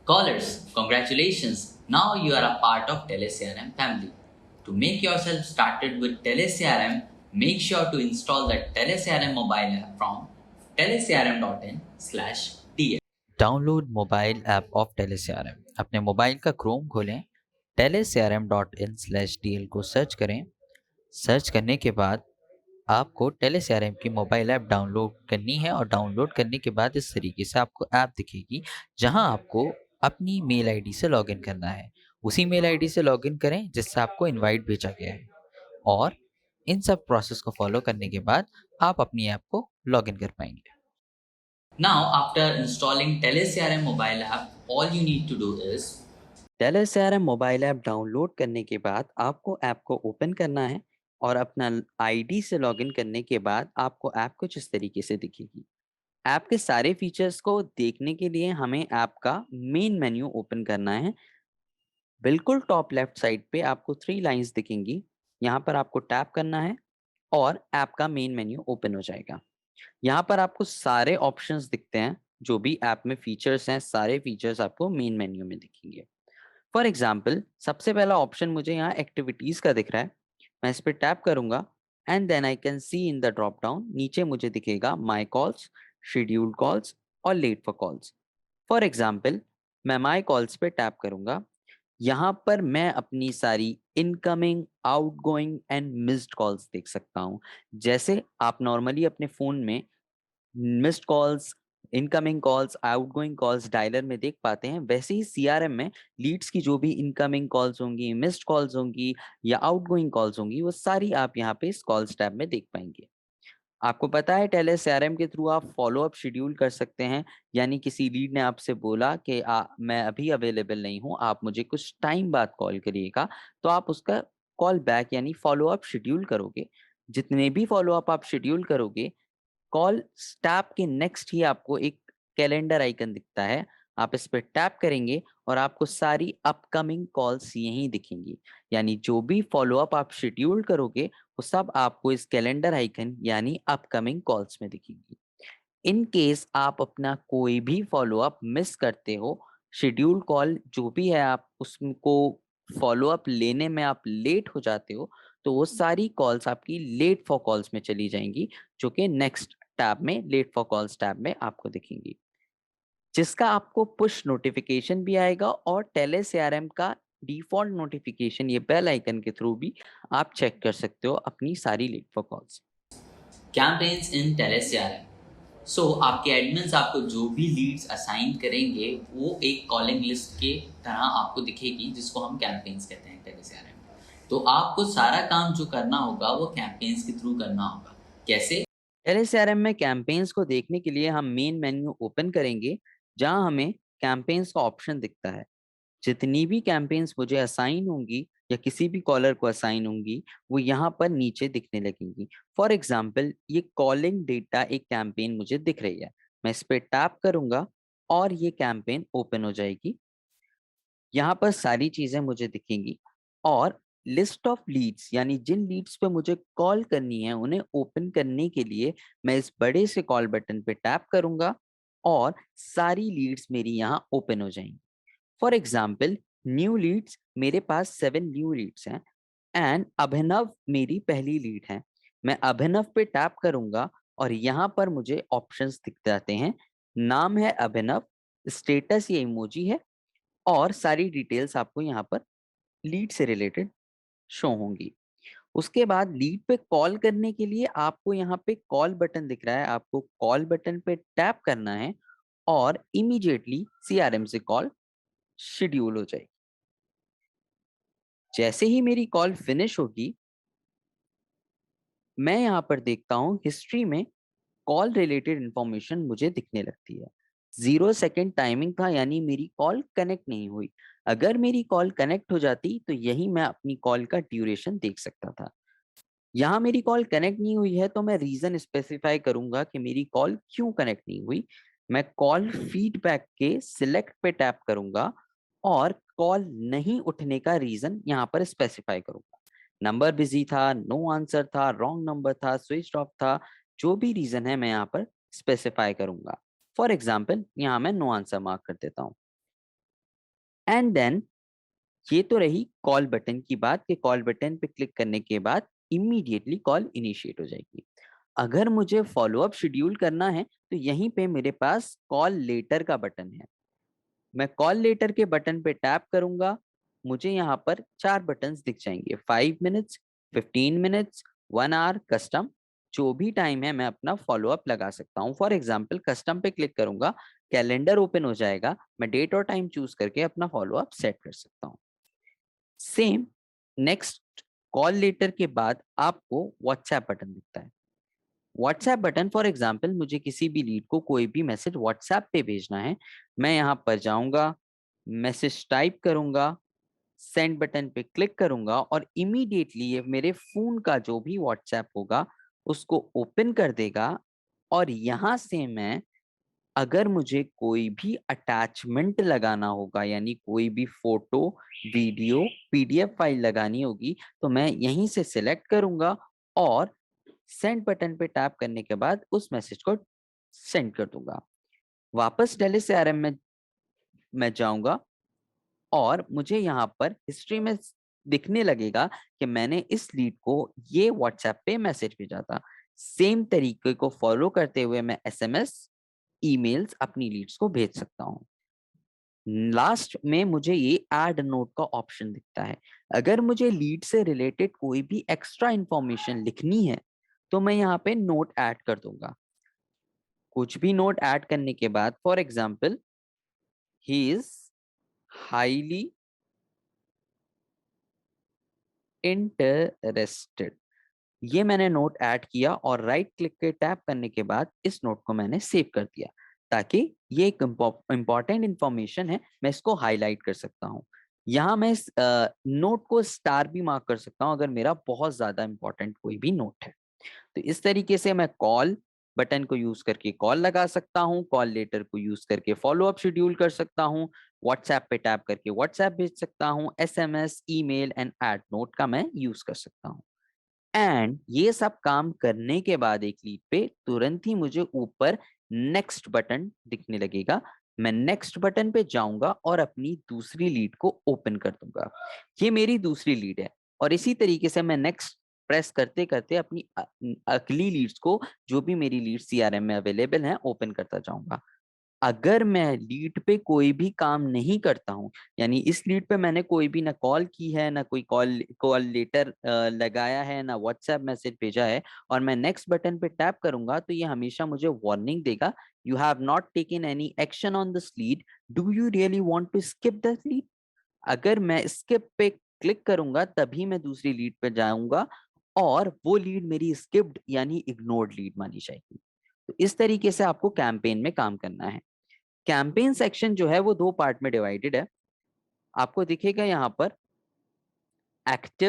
Callers, congratulations! Now you are a part of TeleCRM family. To make yourself started with TeleCRM, make sure to install the TeleCRM mobile app from telecrm.in/tl. Download mobile app of TeleCRM. अपने mobile का Chrome खोलें, telecrm.in/tl को search करें। Search करने के बाद आपको टेलीसीआरएम की मोबाइल ऐप डाउनलोड करनी है और डाउनलोड करने के बाद इस तरीके से आपको ऐप दिखेगी, जहां आपको अपनी मेल आईडी से लॉगिन करना है। उसी मेल आईडी से लॉगिन करें जिससे आपको इनवाइट भेजा गया है, और इन सब प्रोसेस को फॉलो करने के बाद आप अपनी ऐप को लॉगिन कर पाएंगे। Now, after installing TeleCRM mobile app, all you need to do is TeleCRM mobile app download करने के बाद आपको ऐप को ओपन करना है, और अपना आईडी से लॉगिन करने के बाद आपको ऐप कुछ इस तरीके से दिखेगी। ऐप के सारे फीचर्स को देखने के लिए हमें ऐप का मेन मेन्यू ओपन करना है। बिल्कुल टॉप लेफ्ट साइड पे आपको 3 लाइंस दिखेंगी। यहाँ पर आपको टैप करना है और ऐप का मेन मेन्यू ओपन हो जाएगा। यहाँ पर आपको सारे ऑप्शंस दिखते हैं, जो भी ऐप में फीचर्स हैं, सारे फीचर्स आपको मेन मेन्यू में दिखेंगे। फॉर एग्जाम्पल, सबसे पहला ऑप्शन मुझे यहाँ एक्टिविटीज़ का दिख रहा है। मैं इस पर टैप करूंगा and then I can see in the drop down नीचे मुझे दिखेगा माई कॉल्स, शेड्यूल्ड कॉल्स और late for calls. For example, मैं माई कॉल्स पे टैप करूंगा। यहाँ पर मैं अपनी सारी incoming, outgoing and missed calls देख सकता हूँ। जैसे आप नॉर्मली अपने फ़ोन में missed calls, incoming calls, outgoing calls dialer में देख पाते हैं, वैसे ही सीआरएम में लीड्स की जो भी इनकमिंग कॉल्स होंगी, मिस्ड कॉल्स होंगी या आउटगोइंग कॉल्स होंगी, वो सारी आप यहाँ पे इस कॉल्स टैब में देख पाएंगे। आपको पता है टेले सीआरएम के थ्रू आप फॉलो अप शेड्यूल कर सकते हैं। यानी किसी लीड ने आपसे बोला कि मैं अभी अवेलेबल नहीं हूँ, आप मुझे कुछ टाइम बाद कॉल करिएगा, तो आप उसका कॉल बैक यानी फॉलो अप शेड्यूल करोगे। जितने भी फॉलो अप आप शेड्यूल करोगे, कॉल टैब के नेक्स्ट ही आपको एक कैलेंडर आइकन दिखता है। आप इस पे टैप करेंगे और आपको सारी अपकमिंग कॉल्स यहीं दिखेंगी। यानी जो भी फॉलो अप आप शेड्यूल करोगे, वो सब आपको इस कैलेंडर आइकन यानी अपकमिंग कॉल्स में दिखेंगी। इन केस आप अपना कोई भी फॉलो अप मिस करते हो, शेड्यूल कॉल जो भी है आप उसको फॉलो अप लेने में आप लेट हो जाते हो, तो वो सारी कॉल्स आपकी लेट फॉर कॉल्स में चली जाएंगी, जो कि नेक्स्ट टैब में, लेट फॉर कॉल्स टैब में आपको दिखेंगी, जिसका आपको पुश नोटिफिकेशन भी आएगा, और टेले सीआरएम का डिफॉल्ट नोटिफिकेशन ये बेल आइकन के थ्रू भी आप चेक कर सकते हो अपनी सारी late for calls. campaigns in TeleCRM. So आपके एडमिन्स आपको जो भी लीड्स असाइन करेंगे वो एक कॉलिंग लिस्ट के तरह आपको दिखेगी, जिसको हम कैंपेन्स कहते हैं टेलीसीआरएम में। तो आपको सारा काम जो करना होगा वो कैंपेन्स के थ्रू करना होगा। कैसे? टेली सीआरएम में कैंपेन्स को देखने के लिए हम मेन मेन्यू ओपन करेंगे, जहां हमें कैंपेन्स का ऑप्शन दिखता है। जितनी भी कैंपेन्स मुझे असाइन होंगी या किसी भी कॉलर को असाइन होंगी, वो यहाँ पर नीचे दिखने लगेंगी। फॉर एग्जाम्पल, ये कॉलिंग डेटा एक कैंपेन मुझे दिख रही है। मैं इस पर टैप करूंगा और ये कैंपेन ओपन हो जाएगी। यहाँ पर सारी चीजें मुझे दिखेंगी, और लिस्ट ऑफ लीड्स यानी जिन लीड्स पे मुझे कॉल करनी है उन्हें ओपन करने के लिए मैं इस बड़े से कॉल बटन पे टैप करूंगा और सारी लीड्स मेरी यहाँ ओपन हो जाएंगी। फॉर एग्जाम्पल, न्यू लीड्स, मेरे पास 7 न्यू लीड्स हैं एंड अभिनव मेरी पहली लीड है। मैं अभिनव पे टैप करूंगा और यहाँ पर मुझे ऑप्शंस दिख जाते हैं। नाम है अभिनव, स्टेटस ये इमोजी है, और सारी डिटेल्स आपको यहाँ पर लीड से रिलेटेड शो होंगी। उसके बाद लीड पे कॉल करने के लिए आपको यहाँ पे कॉल बटन दिख रहा है, आपको कॉल बटन पे टैप करना है और इमीडिएटली सीआरएम से कॉल शेड्यूल हो जाएगी। जैसे ही मेरी कॉल फिनिश होगी, मैं यहाँ पर देखता हूँ हिस्ट्री में कॉल रिलेटेड इंफॉर्मेशन मुझे दिखने लगती है। 0 सेकेंड टाइमिंग था, यानी मेरी कॉल कनेक्ट नहीं हुई। अगर मेरी कॉल कनेक्ट हो जाती तो यही मैं अपनी कॉल का ड्यूरेशन देख सकता था। यहाँ मेरी कॉल कनेक्ट नहीं हुई है, तो मैं रीजन स्पेसिफाई करूंगा कि मेरी कॉल क्यों कनेक्ट नहीं हुई। मैं कॉल फीडबैक के सिलेक्ट पे टैप करूंगा और कॉल नहीं उठने का रीजन यहाँ पर स्पेसिफाई करूंगा। नंबर बिजी था, नो आंसर था, रॉन्ग नंबर था, स्विच ऑफ था, जो भी रीजन है मैं यहाँ पर स्पेसिफाई करूंगा। फॉर एग्जाम्पल, यहाँ मैं नो आंसर मार्क कर देता हूँ। एंड देन ये तो रही कॉल बटन की बात कि कॉल बटन पे क्लिक करने के बाद इमीडिएटली कॉल इनिशिएट हो जाएगी। अगर मुझे फॉलो अप शेड्यूल करना है तो यहीं पे मेरे पास कॉल लेटर का बटन है। मैं कॉल लेटर के बटन पे टैप करूंगा, मुझे यहाँ पर 4 बटन्स दिख जाएंगे, 5 मिनट्स, 15 मिनट्स, 1 आवर, कस्टम। जो भी टाइम है मैं अपना फॉलो अप लगा सकता हूँ। फॉर एग्जाम्पल कस्टम पे क्लिक करूंगा, कैलेंडर ओपन हो जाएगा, मैं डेट और टाइम चूज करके अपना फॉलो अप सेट कर सकता हूँ। सेम नेक्स्ट कॉल लेटर के बाद आपको व्हाट्सएप बटन दिखता है। व्हाट्सएप बटन फॉर एग्जाम्पल मुझे किसी भी लीड को कोई भी मैसेज व्हाट्सएप पे भेजना है, मैं यहाँ पर जाऊंगा, मैसेज टाइप करूंगा, सेंड बटन पे क्लिक करूंगा और इमीडिएटली ये मेरे फोन का जो भी व्हाट्सएप होगा उसको ओपन कर देगा। और यहाँ से मैं, अगर मुझे कोई भी अटैचमेंट लगाना होगा यानी कोई भी फोटो, वीडियो, पीडीएफ फाइल लगानी होगी तो मैं यहीं से सिलेक्ट करूंगा और सेंड बटन पे टैप करने के बाद उस मैसेज को सेंड कर दूंगा। वापस टेली सीआरएम में मैं जाऊंगा और मुझे यहाँ पर हिस्ट्री में दिखने लगेगा कि मैंने इस लीड को ये व्हाट्सएप पे मैसेज भेजा था। सेम तरीके को फॉलो करते हुए मैं एसएमएस, ईमेल्स अपनी लीड्स को भेज सकता हूँ। लास्ट में मुझे ये ऐड नोट का ऑप्शन दिखता है। अगर मुझे लीड से रिलेटेड कोई भी एक्स्ट्रा इंफॉर्मेशन लिखनी है तो मैं यहाँ पे नोट ऐड कर दूंगा। कुछ भी नोट ऐड करने के बाद for example he is highly interested, ये मैंने नोट ऐड किया और राइट क्लिक के टैप करने के बाद इस नोट को मैंने सेव कर दिया ताकि ये एक इंपॉर्टेंट इंफॉर्मेशन है, मैं इसको हाईलाइट कर सकता हूँ। यहाँ मैं इस नोट को स्टार भी मार्क कर सकता हूँ अगर मेरा बहुत ज्यादा इंपॉर्टेंट कोई भी नोट है। तो इस तरीके से मैं कॉल बटन को यूज करके कॉल लगा सकता हूँ, कॉल लेटर को यूज करके फॉलो अप शेड्यूल कर सकता हूँ, व्हाट्सएप पे टैप करके व्हाट्सएप भेज सकता हूँ, SMS, email and add note का मैं यूज कर सकता हूँ। एंड ये सब काम करने के बाद एक लीड पे तुरंत ही मुझे ऊपर नेक्स्ट बटन दिखने लगेगा। मैं नेक्स्ट बटन पे जाऊंगा और अपनी दूसरी लीड को ओपन कर दूंगा। ये मेरी दूसरी लीड है और इसी तरीके से मैं नेक्स्ट प्रेस करते करते अपनी अगली लीड्स को, जो भी मेरी लीड सीआरएम में अवेलेबल है, ओपन करता जाऊंगा। अगर मैं लीड पे कोई भी काम नहीं करता हूँ, यानी इस लीड पे मैंने कोई भी ना कॉल की है, ना कोई कॉल कॉल लेटर लगाया है, ना व्हाट्सएप मैसेज भेजा है, और मैं नेक्स्ट बटन पे टैप करूंगा तो ये हमेशा मुझे वार्निंग देगा, you have not taken any action on this lead, do you really want to skip this lead. अगर मैं स्किप पे क्लिक करूंगा तभी मैं दूसरी लीड पे जाऊंगा और वो लीड मेरी स्किप्ड यानी इग्नोर्ड लीड मानी जाएगी। तो इस तरीके से आपको कैंपेन में काम करना है। कैंपेन सेक्शन जो है वो 2 पार्ट में डिवाइडेड है। आपको दिखेगा यहाँ पर एक्टिव